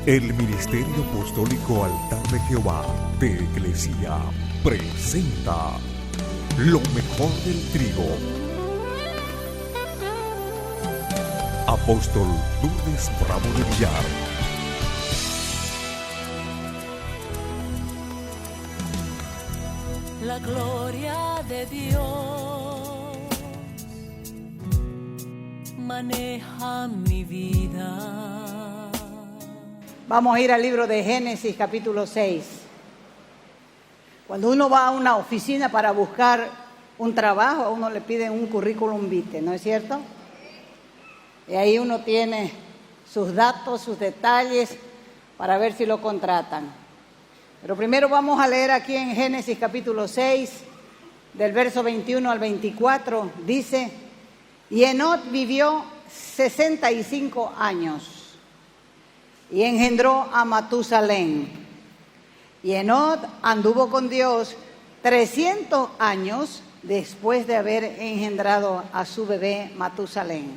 El Ministerio Apostólico Altar de Jehová de Iglesia presenta lo mejor del trigo. Apóstol Lourdes Bravo de Villar. La gloria de Dios maneja mi vida. Vamos a ir al libro de Génesis, capítulo 6. Cuando uno va a una oficina para buscar un trabajo, a uno le piden un currículum vitae, ¿no es cierto? Y ahí uno tiene sus datos, sus detalles, para ver si lo contratan. Pero primero vamos a leer aquí en Génesis, capítulo 6, del verso 21 al 24, dice: y Enoc vivió 65 años. Y engendró a Matusalén. Y Enoc anduvo con Dios 300 años después de haber engendrado a su bebé Matusalén.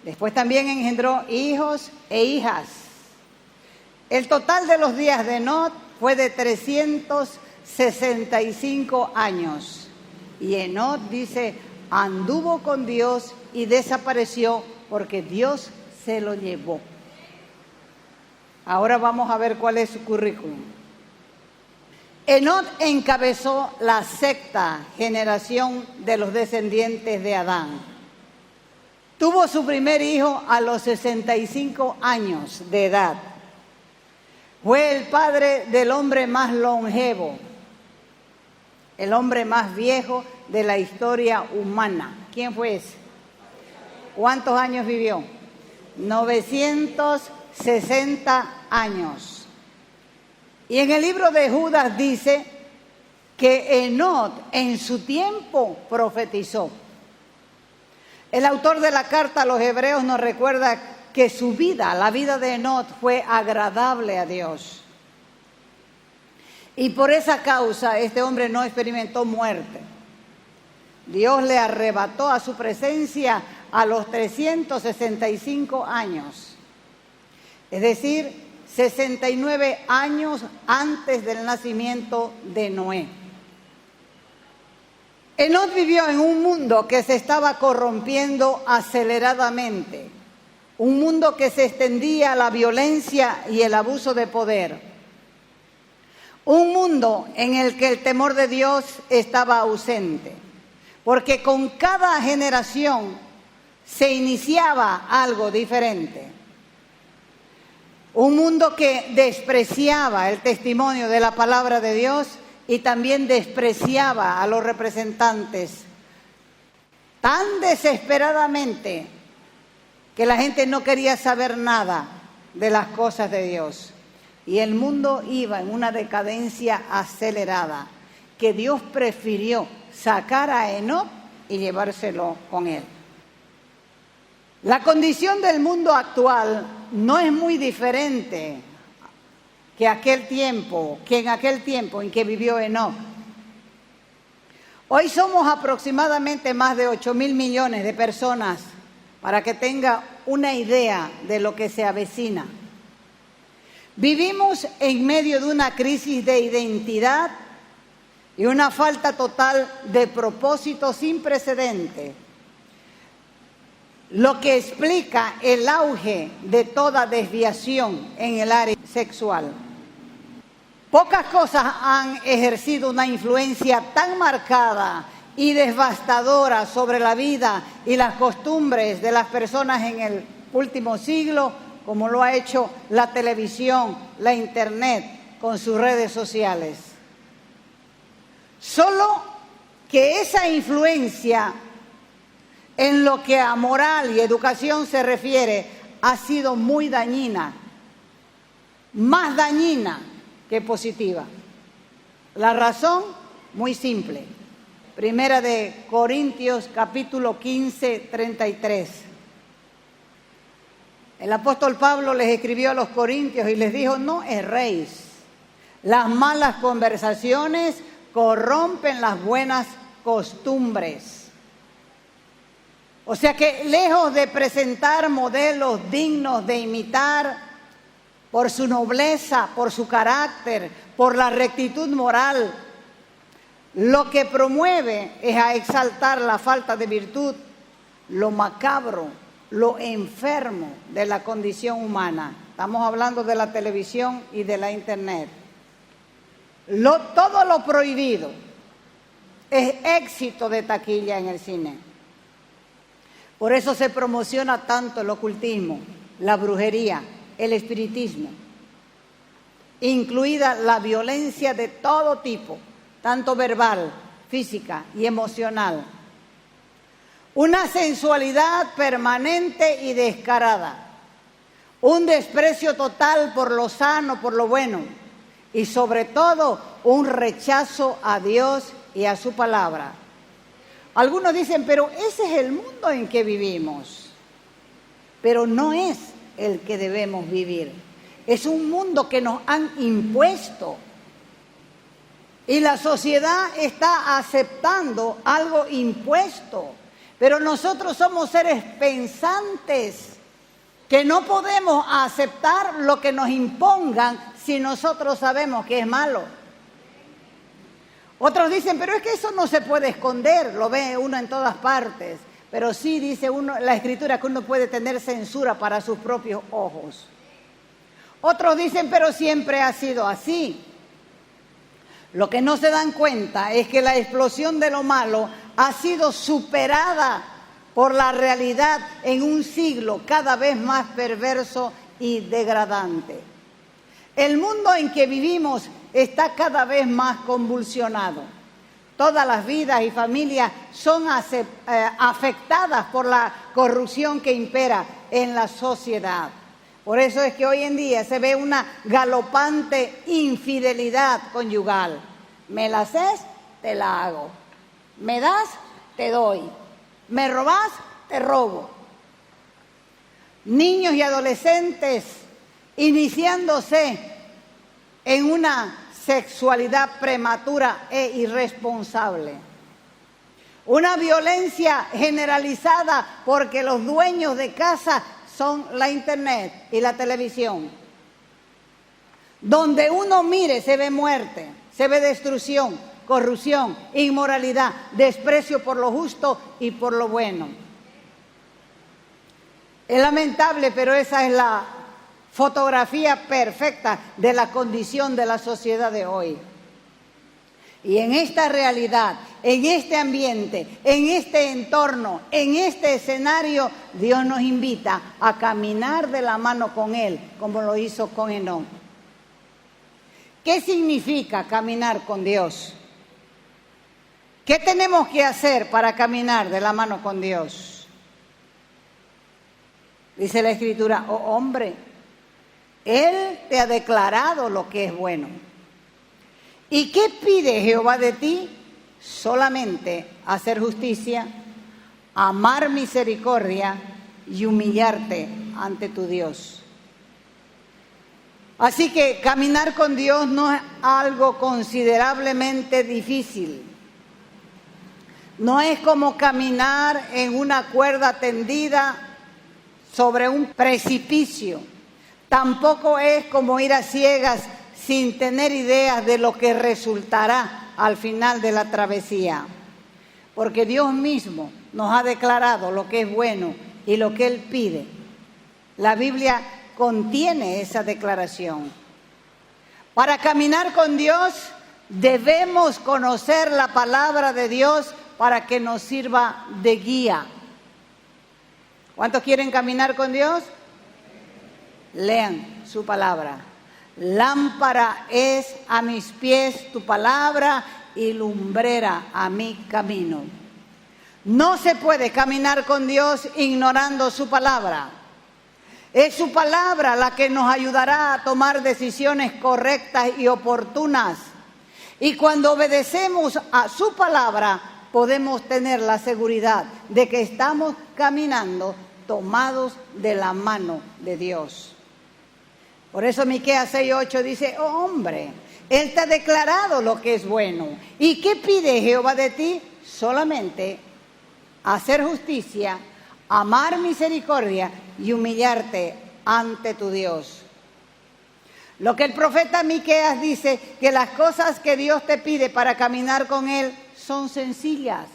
Después también engendró hijos e hijas. El total de los días de Enoc fue de 365 años. Y Enoc, dice, anduvo con Dios y desapareció porque Dios se lo llevó. Ahora vamos a ver cuál es su currículum. Enoc encabezó la sexta generación de los descendientes de Adán. Tuvo su primer hijo a los 65 años de edad. Fue el padre del hombre más longevo, el hombre más viejo de la historia humana. ¿Quién fue ese? ¿Cuántos años vivió? 960 años. Y en el libro de Judas dice que Enoc en su tiempo profetizó. El autor de la carta a los Hebreos nos recuerda que su vida, la vida de Enoc, fue agradable a Dios. Y por esa causa este hombre no experimentó muerte. Dios le arrebató a su presencia a los 365 años. Es decir, 69 años antes del nacimiento de Noé. Enoc vivió en un mundo que se estaba corrompiendo aceleradamente. Un mundo que se extendía a la violencia y el abuso de poder. Un mundo en el que el temor de Dios estaba ausente. Porque con cada generación se iniciaba algo diferente. Un mundo que despreciaba el testimonio de la palabra de Dios y también despreciaba a los representantes tan desesperadamente que la gente no quería saber nada de las cosas de Dios. Y el mundo iba en una decadencia acelerada, que Dios prefirió sacar a Enoc y llevárselo con él. La condición del mundo actual no es muy diferente que en aquel tiempo en que vivió Enoc. Hoy somos aproximadamente más de 8,000 millones de personas, para que tenga una idea de lo que se avecina. Vivimos en medio de una crisis de identidad y una falta total de propósito sin precedente, lo que explica el auge de toda desviación en el área sexual. Pocas cosas han ejercido una influencia tan marcada y devastadora sobre la vida y las costumbres de las personas en el último siglo, como lo ha hecho la televisión, la internet, con sus redes sociales. Solo que esa influencia en lo que a moral y educación se refiere ha sido muy dañina, más dañina que positiva. La razón, muy simple. Primera de Corintios, capítulo 15, 33. El apóstol Pablo les escribió a los corintios y les dijo: no erréis. Las malas conversaciones corrompen las buenas costumbres. O sea que lejos de presentar modelos dignos de imitar, por su nobleza, por su carácter, por la rectitud moral, lo que promueve es a exaltar la falta de virtud, lo macabro, lo enfermo de la condición humana. Estamos hablando de la televisión y de la internet. Todo lo prohibido es éxito de taquilla en el cine. Por eso se promociona tanto el ocultismo, la brujería, el espiritismo, incluida la violencia de todo tipo, tanto verbal, física y emocional. Una sensualidad permanente y descarada, un desprecio total por lo sano, por lo bueno, y sobre todo un rechazo a Dios y a su palabra. Algunos dicen, pero ese es el mundo en que vivimos. Pero no es el que debemos vivir. Es un mundo que nos han impuesto. Y la sociedad está aceptando algo impuesto. Pero nosotros somos seres pensantes que no podemos aceptar lo que nos impongan si nosotros sabemos que es malo. Otros dicen, pero es que eso no se puede esconder, lo ve uno en todas partes. Pero sí dice uno, la Escritura, que uno puede tener censura para sus propios ojos. Otros dicen, pero siempre ha sido así. Lo que no se dan cuenta es que la explosión de lo malo ha sido superada por la realidad en un siglo cada vez más perverso y degradante. El mundo en que vivimos está cada vez más convulsionado. Todas las vidas y familias son afectadas por la corrupción que impera en la sociedad. Por eso es que hoy en día se ve una galopante infidelidad conyugal. Me la haces, te la hago. Me das, te doy. Me robas, te robo. Niños y adolescentes iniciándose en una sexualidad prematura e irresponsable. Una violencia generalizada porque los dueños de casa son la internet y la televisión. Donde uno mire se ve muerte, se ve destrucción, corrupción, inmoralidad, desprecio por lo justo y por lo bueno. Es lamentable, pero esa es la fotografía perfecta de la condición de la sociedad de hoy. Y en esta realidad, en este ambiente, en este entorno, en este escenario, Dios nos invita a caminar de la mano con Él, como lo hizo con Enoc. ¿Qué significa caminar con Dios? ¿Qué tenemos que hacer para caminar de la mano con Dios? Dice la Escritura, oh hombre, Él te ha declarado lo que es bueno. ¿Y qué pide Jehová de ti? Solamente hacer justicia, amar misericordia y humillarte ante tu Dios. Así que caminar con Dios no es algo considerablemente difícil. No es como caminar en una cuerda tendida sobre un precipicio. Tampoco es como ir a ciegas sin tener ideas de lo que resultará al final de la travesía. Porque Dios mismo nos ha declarado lo que es bueno y lo que Él pide. La Biblia contiene esa declaración. Para caminar con Dios debemos conocer la palabra de Dios para que nos sirva de guía. ¿Cuántos quieren caminar con Dios? Lean su palabra. Lámpara es a mis pies tu palabra y lumbrera a mi camino. No se puede caminar con Dios ignorando su palabra. Es su palabra la que nos ayudará a tomar decisiones correctas y oportunas. Y cuando obedecemos a su palabra, podemos tener la seguridad de que estamos caminando tomados de la mano de Dios. Por eso Miqueas 6:8 dice, oh hombre, Él te ha declarado lo que es bueno. ¿Y qué pide Jehová de ti? Solamente hacer justicia, amar misericordia y humillarte ante tu Dios. Lo que el profeta Miqueas dice, que las cosas que Dios te pide para caminar con Él son sencillas.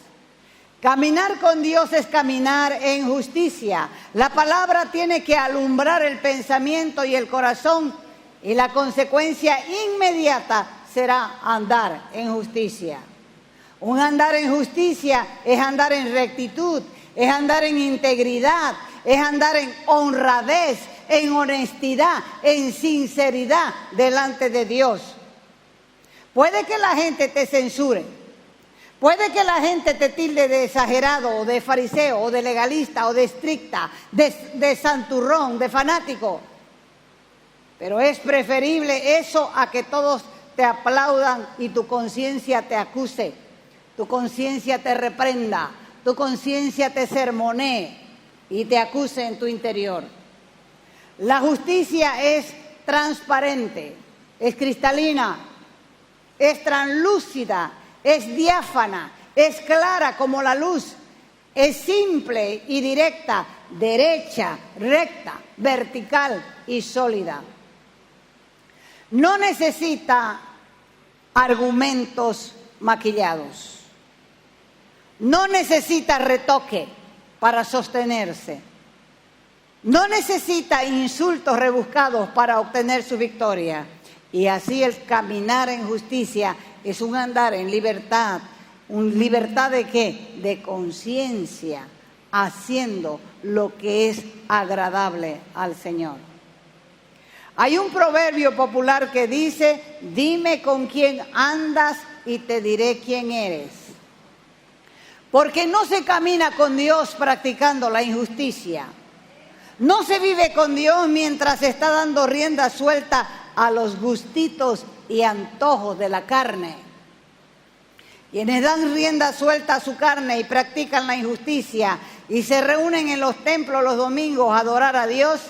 Caminar con Dios es caminar en justicia. La palabra tiene que alumbrar el pensamiento y el corazón, y la consecuencia inmediata será andar en justicia. Un andar en justicia es andar en rectitud, es andar en integridad, es andar en honradez, en honestidad, en sinceridad delante de Dios. Puede que la gente te censure, puede que la gente te tilde de exagerado, o de fariseo, o de legalista, o de estricta, de santurrón, de fanático. Pero es preferible eso a que todos te aplaudan y tu conciencia te acuse, tu conciencia te reprenda, tu conciencia te sermonee y te acuse en tu interior. La justicia es transparente, es cristalina, es translúcida, es diáfana, es clara como la luz, es simple y directa, derecha, recta, vertical y sólida. No necesita argumentos maquillados. No necesita retoque para sostenerse. No necesita insultos rebuscados para obtener su victoria. Y así el caminar en justicia es un andar en libertad. ¿Un libertad de qué? De conciencia, haciendo lo que es agradable al Señor. Hay un proverbio popular que dice: dime con quién andas y te diré quién eres. Porque no se camina con Dios practicando la injusticia. No se vive con Dios mientras se está dando rienda suelta a los gustitos y antojos de la carne. Quienes dan rienda suelta a su carne y practican la injusticia y se reúnen en los templos los domingos a adorar a Dios,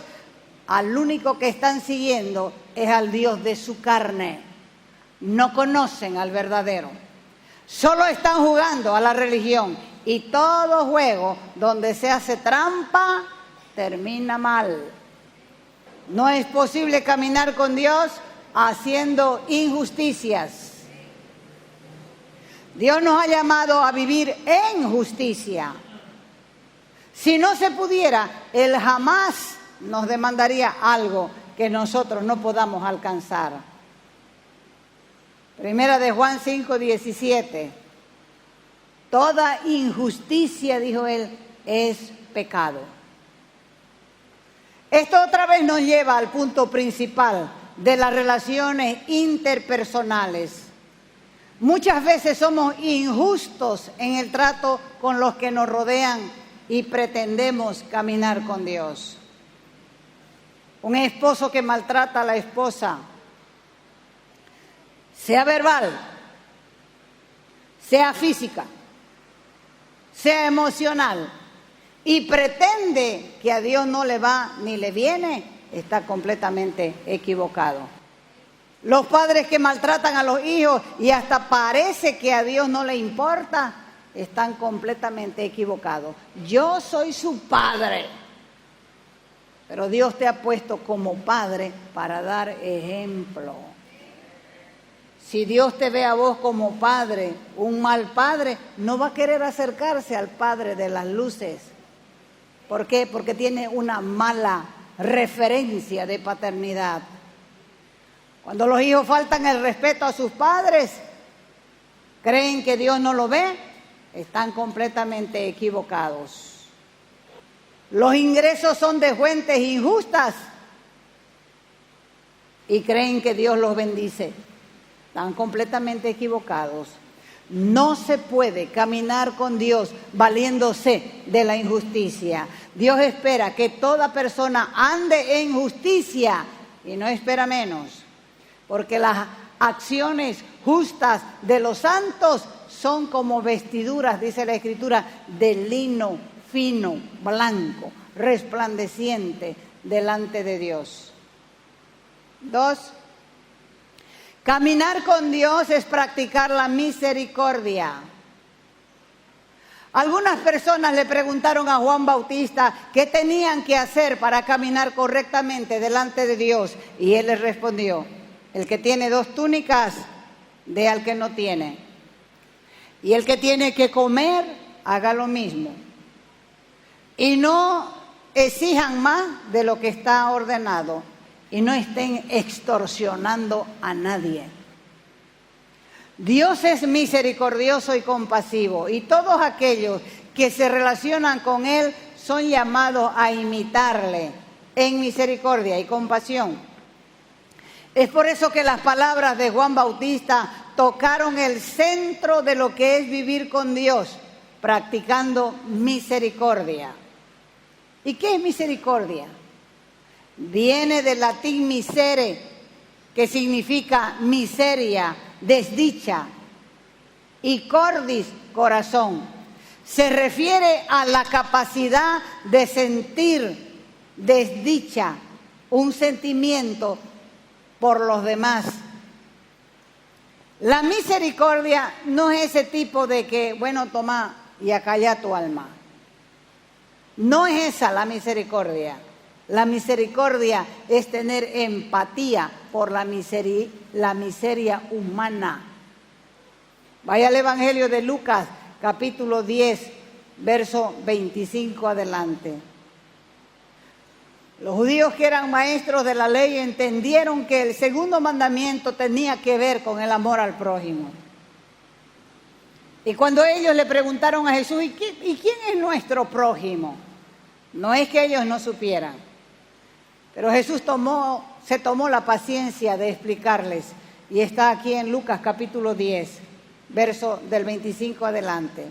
al único que están siguiendo es al Dios de su carne. No conocen al verdadero. Solo están jugando a la religión, y todo juego donde se hace trampa termina mal. No es posible caminar con Dios haciendo injusticias. Dios nos ha llamado a vivir en justicia. Si no se pudiera, Él jamás nos demandaría algo que nosotros no podamos alcanzar. Primera de Juan 5:17. Toda injusticia, dijo Él, es pecado. Esto otra vez nos lleva al punto principal de las relaciones interpersonales. Muchas veces somos injustos en el trato con los que nos rodean y pretendemos caminar con Dios. Un esposo que maltrata a la esposa, sea verbal, sea física, sea emocional, y pretende que a Dios no le va ni le viene, está completamente equivocado. Los padres que maltratan a los hijos y hasta parece que a Dios no le importa, están completamente equivocados. Yo soy su padre, pero Dios te ha puesto como padre para dar ejemplo. Si Dios te ve a vos como padre, un mal padre, no va a querer acercarse al Padre de las luces. ¿Por qué? Porque tiene una mala referencia de paternidad. Cuando los hijos faltan el respeto a sus padres, creen que Dios no lo ve, están completamente equivocados. Los ingresos son de fuentes injustas y creen que Dios los bendice. Están completamente equivocados. No se puede caminar con Dios valiéndose de la injusticia. Dios espera que toda persona ande en justicia y no espera menos, porque las acciones justas de los santos son como vestiduras, dice la Escritura, de lino fino, blanco, resplandeciente delante de Dios. 2. Caminar con Dios es practicar la misericordia. Algunas personas le preguntaron a Juan Bautista qué tenían que hacer para caminar correctamente delante de Dios. Y él les respondió: el que tiene 2 túnicas, dé al que no tiene. Y el que tiene que comer, haga lo mismo. Y no exijan más de lo que está ordenado. Y no estén extorsionando a nadie. Dios es misericordioso y compasivo, y todos aquellos que se relacionan con Él son llamados a imitarle en misericordia y compasión. Es por eso que las palabras de Juan Bautista tocaron el centro de lo que es vivir con Dios, practicando misericordia. ¿Y qué es misericordia? Viene del latín misere, que significa miseria, desdicha, y cordis, corazón. Se refiere a la capacidad de sentir desdicha, un sentimiento por los demás. La misericordia no es ese tipo de que, bueno, toma y acalla tu alma. No es esa la misericordia. La misericordia es tener empatía por la miseria humana. Vaya al Evangelio de Lucas, capítulo 10, verso 25 adelante. Los judíos que eran maestros de la ley entendieron que el segundo mandamiento tenía que ver con el amor al prójimo. Y cuando ellos le preguntaron a Jesús: ¿y quién es nuestro prójimo? No es que ellos no supieran, pero Jesús se tomó la paciencia de explicarles. Y está aquí en Lucas capítulo 10, verso del 25 adelante.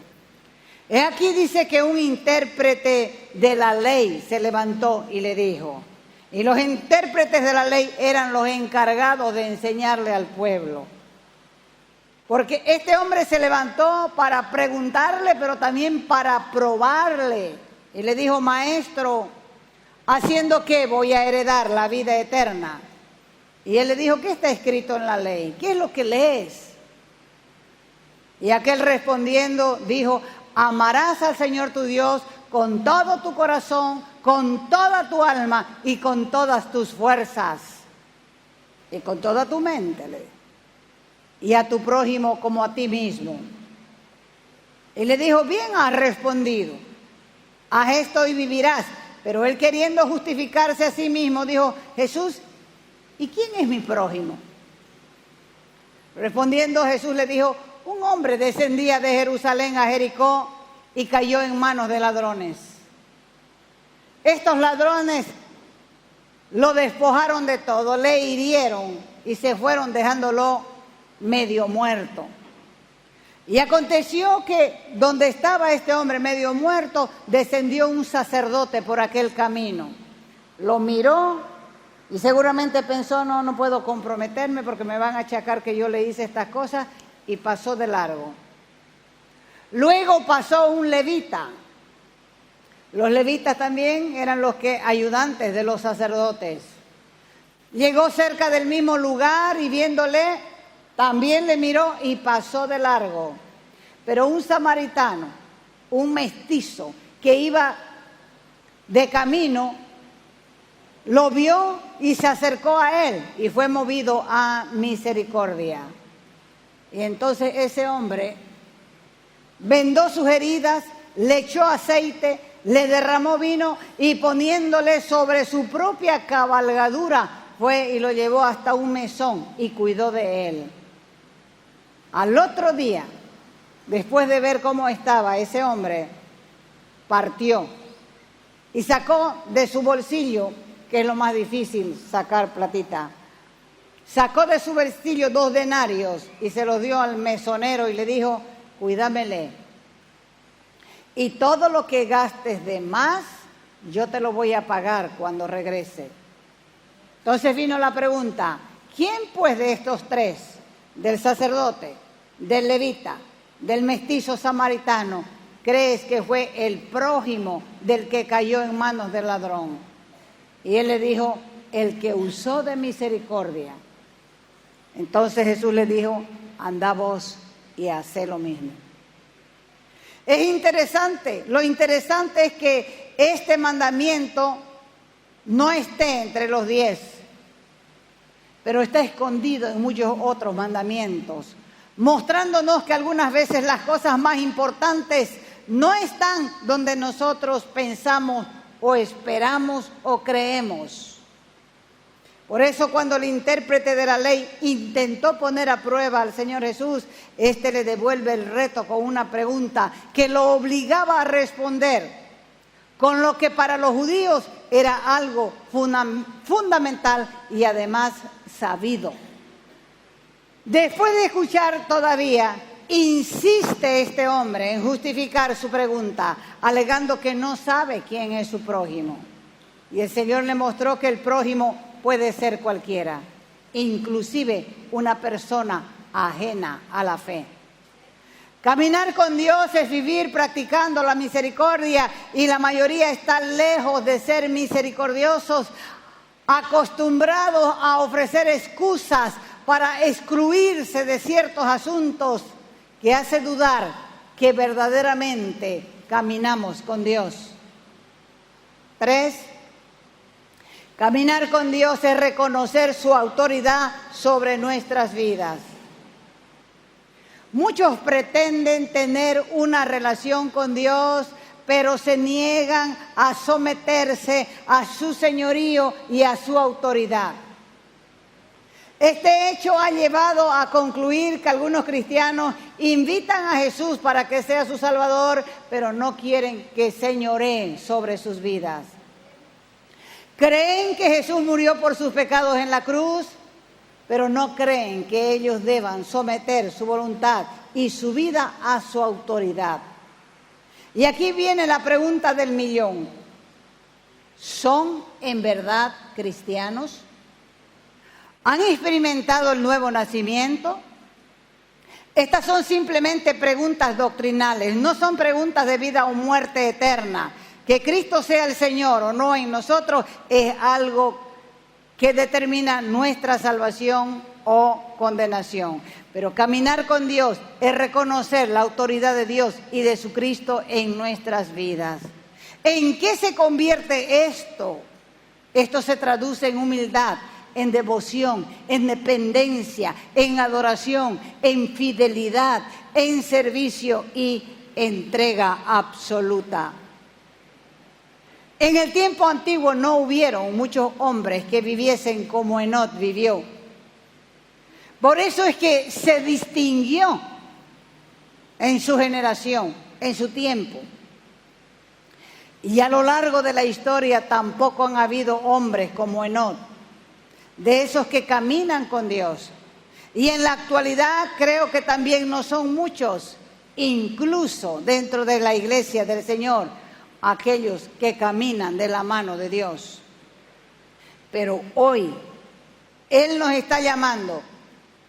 Aquí dice que un intérprete de la ley se levantó y le dijo, y los intérpretes de la ley eran los encargados de enseñarle al pueblo. Porque este hombre se levantó para preguntarle, pero también para probarle. Y le dijo: maestro, ¿haciendo qué voy a heredar la vida eterna? Y él le dijo: ¿qué está escrito en la ley? ¿Qué es lo que lees? Y aquel respondiendo dijo: amarás al Señor tu Dios con todo tu corazón, con toda tu alma y con todas tus fuerzas y con toda tu mente, y a tu prójimo como a ti mismo. Y le dijo: bien has respondido, haz esto y vivirás. Pero él, queriendo justificarse a sí mismo, dijo: Jesús, ¿y quién es mi prójimo? Respondiendo Jesús le dijo: un hombre descendía de Jerusalén a Jericó y cayó en manos de ladrones. Estos ladrones lo despojaron de todo, le hirieron y se fueron dejándolo medio muerto. Y aconteció que donde estaba este hombre medio muerto, descendió un sacerdote por aquel camino. Lo miró y seguramente pensó: no puedo comprometerme porque me van a achacar que yo le hice estas cosas, y pasó de largo. Luego pasó un levita. Los levitas también eran los ayudantes de los sacerdotes. Llegó cerca del mismo lugar y viéndole, también le miró y pasó de largo. Pero un samaritano, un mestizo que iba de camino, lo vio y se acercó a él y fue movido a misericordia. Y entonces ese hombre vendó sus heridas, le echó aceite, le derramó vino y poniéndole sobre su propia cabalgadura, fue y lo llevó hasta un mesón y cuidó de él. Al otro día, después de ver cómo estaba ese hombre, partió y sacó de su bolsillo, que es lo más difícil, sacar platita. Sacó de su bolsillo 2 denarios y se los dio al mesonero y le dijo: cuídamele. Y todo lo que gastes de más, yo te lo voy a pagar cuando regrese. Entonces vino la pregunta: ¿quién pues de estos 3, del sacerdote, del levita, del mestizo samaritano, crees que fue el prójimo del que cayó en manos del ladrón? Y él le dijo: el que usó de misericordia. Entonces Jesús le dijo: anda vos y hacé lo mismo. Es interesante, lo interesante es que este mandamiento no esté entre los 10, pero está escondido en muchos otros mandamientos, mostrándonos que algunas veces las cosas más importantes no están donde nosotros pensamos o esperamos o creemos. Por eso cuando el intérprete de la ley intentó poner a prueba al Señor Jesús, éste le devuelve el reto con una pregunta que lo obligaba a responder con lo que para los judíos era algo fundamental y además sabido. Después de escuchar todavía, insiste este hombre en justificar su pregunta, alegando que no sabe quién es su prójimo. Y el Señor le mostró que el prójimo puede ser cualquiera, inclusive una persona ajena a la fe. Caminar con Dios es vivir practicando la misericordia y la mayoría está lejos de ser misericordiosos, acostumbrados a ofrecer excusas para excluirse de ciertos asuntos que hace dudar que verdaderamente caminamos con Dios. 3. Caminar con Dios es reconocer su autoridad sobre nuestras vidas. Muchos pretenden tener una relación con Dios, pero se niegan a someterse a su señorío y a su autoridad. Este hecho ha llevado a concluir que algunos cristianos invitan a Jesús para que sea su Salvador, pero no quieren que señoree sobre sus vidas. Creen que Jesús murió por sus pecados en la cruz, pero no creen que ellos deban someter su voluntad y su vida a su autoridad. Y aquí viene la pregunta del millón. ¿Son en verdad cristianos? ¿Han experimentado el nuevo nacimiento? Estas son simplemente preguntas doctrinales, no son preguntas de vida o muerte eterna. Que Cristo sea el Señor o no en nosotros es algo que determina nuestra salvación o condenación. Pero caminar con Dios es reconocer la autoridad de Dios y de su Cristo en nuestras vidas. ¿En qué se convierte esto? Esto se traduce en humildad, en devoción, en dependencia, en adoración, en fidelidad, en servicio y entrega absoluta. En el tiempo antiguo no hubieron muchos hombres que viviesen como Enoc vivió. Por eso es que se distinguió en su generación, en su tiempo. Y a lo largo de la historia tampoco han habido hombres como Enoc, de esos que caminan con Dios. Y en la actualidad creo que también no son muchos, incluso dentro de la iglesia del Señor, aquellos que caminan de la mano de Dios. Pero hoy Él nos está llamando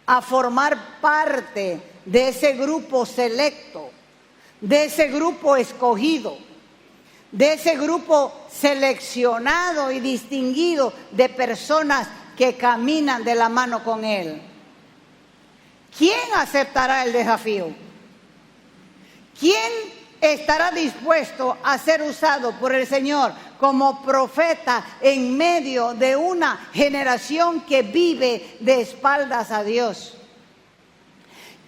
a formar parte de ese grupo selecto, de ese grupo escogido, de ese grupo seleccionado y distinguido de personas que caminan de la mano con Él. ¿Quién aceptará el desafío? ¿Quién estará dispuesto a ser usado por el Señor como profeta en medio de una generación que vive de espaldas a Dios?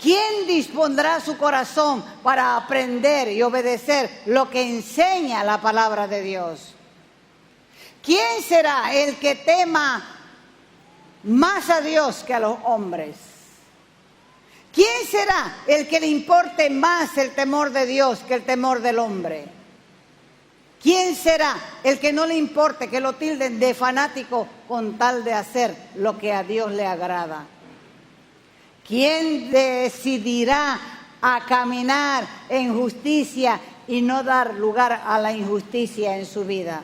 ¿Quién dispondrá su corazón para aprender y obedecer lo que enseña la palabra de Dios? ¿Quién será el que tema más a Dios que a los hombres? ¿Quién será el que le importe más el temor de Dios que el temor del hombre? ¿Quién será el que no le importe que lo tilden de fanático con tal de hacer lo que a Dios le agrada? ¿Quién decidirá a caminar en justicia y no dar lugar a la injusticia en su vida?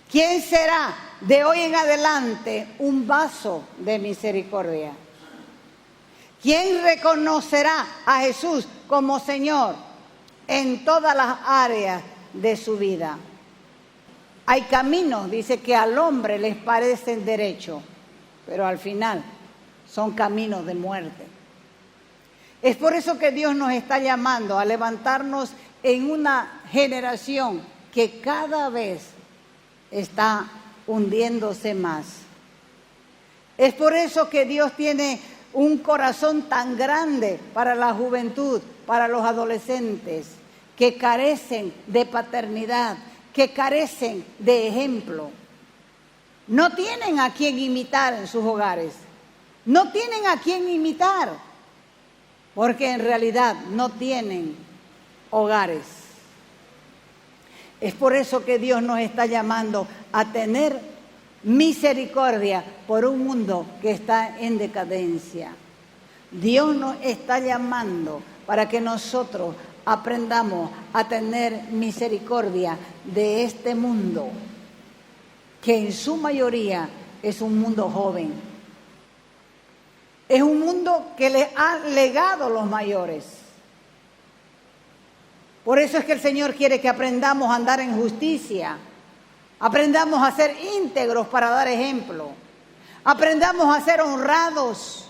¿Quién será de hoy en adelante un vaso de misericordia? ¿Quién reconocerá a Jesús como Señor en todas las áreas de su vida? Hay caminos, dice, que al hombre les parecen derechos, pero al final son caminos de muerte. Es por eso que Dios nos está llamando a levantarnos en una generación que cada vez está hundiéndose más. Es por eso que Dios tiene un corazón tan grande para la juventud, para los adolescentes, que carecen de paternidad, que carecen de ejemplo. No tienen a quien imitar en sus hogares. No tienen a quien imitar, porque en realidad no tienen hogares. Es por eso que Dios nos está llamando a tener misericordia por un mundo que está en decadencia. Dios nos está llamando para que nosotros aprendamos a tener misericordia de este mundo, que en su mayoría es un mundo joven. Es un mundo que le han legado los mayores. Por eso es que el Señor quiere que aprendamos a andar en justicia, aprendamos a ser íntegros para dar ejemplo, aprendamos a ser honrados,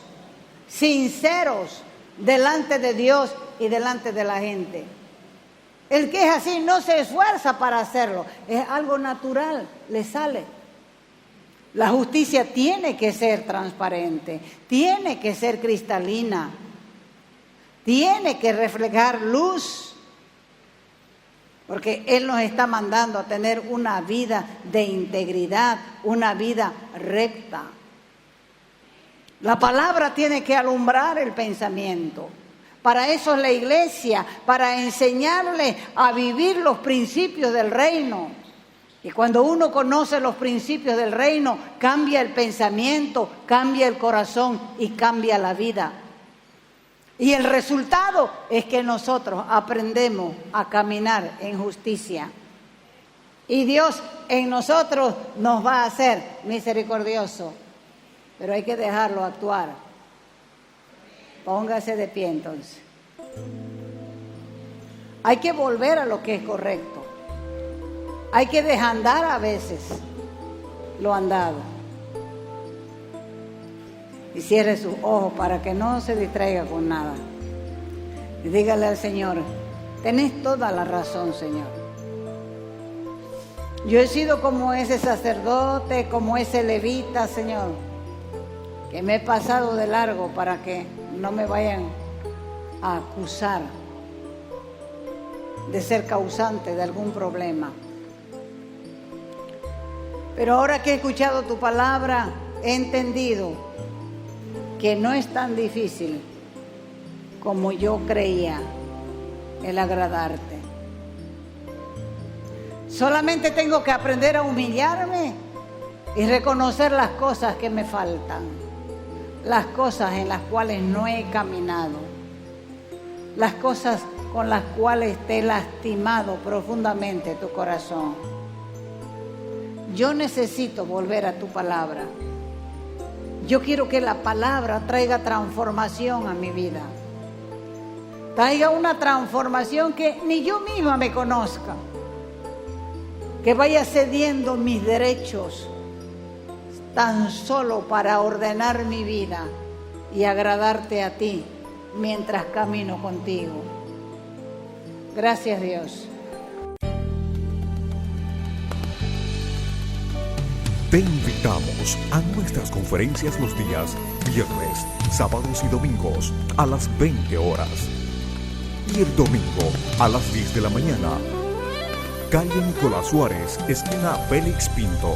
sinceros delante de Dios y delante de la gente. El que es así no se esfuerza para hacerlo, es algo natural, le sale. La justicia tiene que ser transparente, tiene que ser cristalina, tiene que reflejar luz, porque Él nos está mandando a tener una vida de integridad, una vida recta. La palabra tiene que alumbrar el pensamiento. Para eso es la iglesia, para enseñarle a vivir los principios del reino. Y cuando uno conoce los principios del reino, cambia el pensamiento, cambia el corazón y cambia la vida. Y el resultado es que nosotros aprendemos a caminar en justicia. Y Dios en nosotros nos va a hacer misericordioso. Pero hay que dejarlo actuar. Póngase de pie entonces. Hay que volver a lo que es correcto. Hay que desandar a veces lo andado. Y cierre sus ojos para que no se distraiga con nada. Y dígale al Señor, tenés toda la razón, Señor. Yo he sido como ese sacerdote, como ese levita, Señor, que me he pasado de largo para que no me vayan a acusar de ser causante de algún problema. Pero ahora que he escuchado tu palabra, he entendido que no es tan difícil como yo creía el agradarte. Solamente tengo que aprender a humillarme y reconocer las cosas que me faltan, las cosas en las cuales no he caminado, las cosas con las cuales te he lastimado profundamente tu corazón. Yo necesito volver a tu palabra. Yo quiero que la palabra traiga transformación a mi vida. Traiga una transformación que ni yo misma me conozca. Que vaya cediendo mis derechos tan solo para ordenar mi vida y agradarte a ti mientras camino contigo. Gracias, Dios. Te invitamos a nuestras conferencias los días viernes, sábados y domingos a las 20 horas y el domingo a las 10 de la mañana. Calle Nicolás Suárez, esquina Félix Pinto.